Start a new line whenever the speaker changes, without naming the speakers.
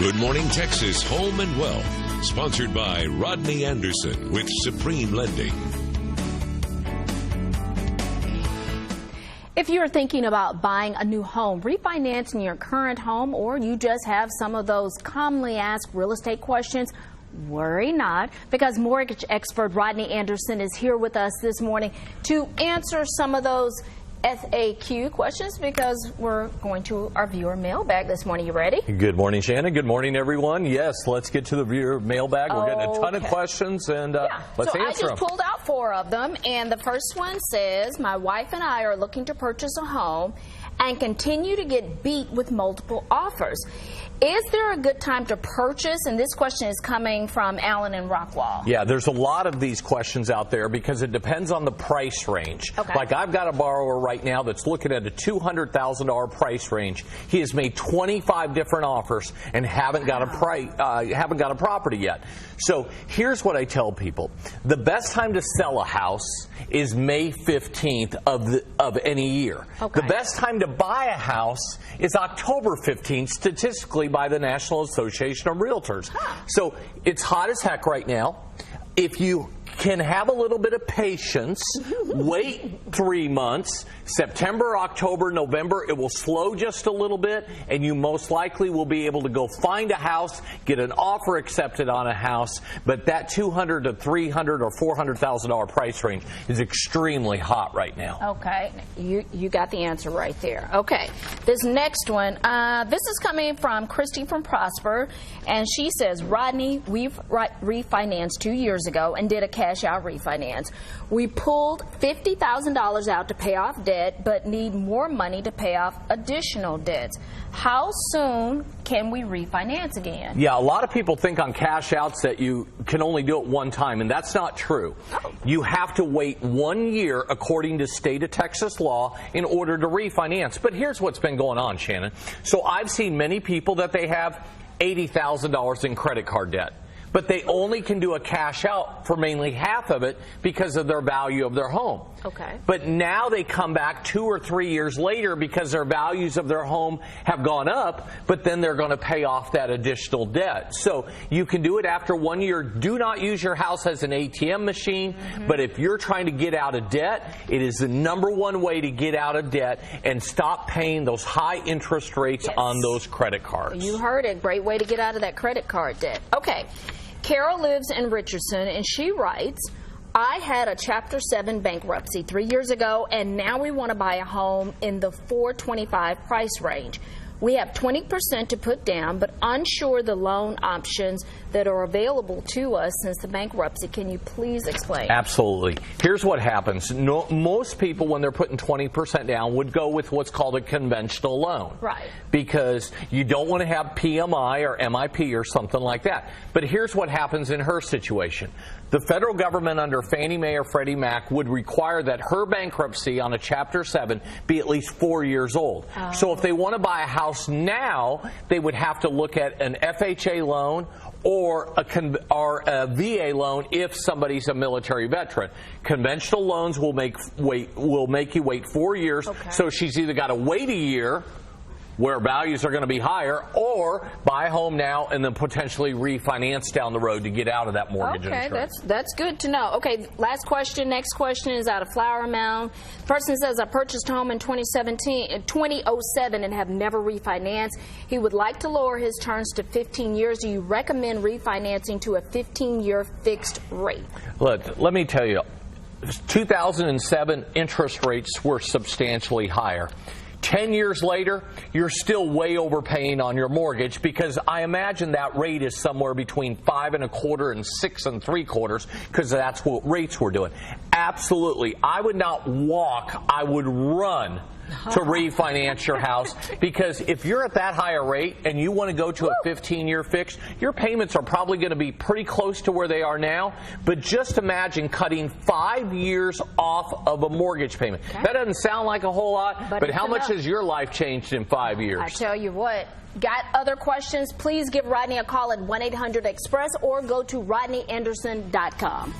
Good Morning Texas Home and Wealth, sponsored by Rodney Anderson with Supreme Lending.
If you're thinking about buying a new home, refinancing your current home, or you just have some of those commonly asked real estate questions, worry not, because mortgage expert Rodney Anderson is here with us this morning to answer some of those FAQ questions, because we're going to our viewer mailbag this morning. You ready?
Good morning, Shannon. Good morning, everyone. Yes, let's get to the viewer mailbag. We're getting a ton of questions, and let's answer them.
So I just pulled out 4 of them, and the first one says, my wife and I are looking to purchase a home and continue to get beat with multiple offers. Is there a good time to purchase? And this question is coming from Alan in Rockwall.
Yeah, there's a lot of these questions out there because it depends on the price range.
Okay.
Like I've got a borrower right now that's looking at a $200,000 price range. He has made 25 different offers and haven't got a property yet. So here's what I tell people. The best time to sell a house is May 15th of any year.
Okay.
The best time to buy a house is October 15th, statistically, by the National Association of Realtors. So it's hot as heck right now. If you can have a little bit of patience, wait 3 months, September, October, November, it will slow just a little bit, and you most likely will be able to go find a house, get an offer accepted on a house, but that $200,000 to $300,000 or $400,000 price range is extremely hot right now.
Okay, you got the answer right there. Okay, this next one, this is coming from Christy from Prosper, and she says, Rodney, we've refinanced 2 years ago and did a cash out refinance. We pulled $50,000 out to pay off debt, but need more money to pay off additional debts. How soon can we refinance again?
Yeah, a lot of people think on cash outs that you can only do it one time, and that's not true.
Oh.
You have to wait 1 year according to state of Texas law in order to refinance. But here's what's been going on, Shannon. So I've seen many people that they have $80,000 in credit card debt, but they only can do a cash out for mainly half of it because of their value of their home.
Okay.
But now they come back 2 or 3 years later because their values of their home have gone up, but then they're going to pay off that additional debt. So you can do it after 1 year. Do not use your house as an ATM machine, but if you're trying to get out of debt, it is the #1 way to get out of debt and stop paying those high interest rates on those credit cards.
You heard it. Great way to get out of that credit card debt. Okay. Carol lives in Richardson, and she writes, I had a Chapter 7 bankruptcy 3 years ago, and now we want to buy a home in the $425 price range. We have 20% to put down, but unsure the loan options that are available to us since the bankruptcy. Can you please explain?
Absolutely. Here's what happens. Most people, when they're putting 20% down, would go with what's called a conventional loan.
Right.
Because you don't want to have PMI or MIP or something like that. But here's what happens in her situation. The federal government under Fannie Mae or Freddie Mac would require that her bankruptcy on a Chapter 7 be at least 4 years old.
Oh.
So if they want to buy a house now, they would have to look at an FHA loan or a VA loan if somebody's a military veteran. Conventional loans will make you wait 4 years.
Okay.
So she's either got to wait a year, where values are going to be higher, or buy a home now and then potentially refinance down the road to get out of that mortgage insurance.
Okay, that's good to know. Okay, last question. Next question is out of Flower Mound. The person says, I purchased a home in 2007 and have never refinanced. He would like to lower his terms to 15 years. Do you recommend refinancing to a 15-year fixed rate?
Look, let me tell you, 2007 interest rates were substantially higher. 10 years later, you're still way overpaying on your mortgage, because I imagine that rate is somewhere between 5.25% and 6.75%, because that's what rates we're doing. Absolutely. I would not walk, I would run to refinance your house, because if you're at that higher rate and you want to go to a 15-year fix, your payments are probably going to be pretty close to where they are now. But just imagine cutting 5 years off of a mortgage payment. Okay. That doesn't sound like a whole lot, but how much has your life changed in 5 years?
I tell you what. Got other questions? Please give Rodney a call at 1-800-EXPRESS or go to RodneyAnderson.com.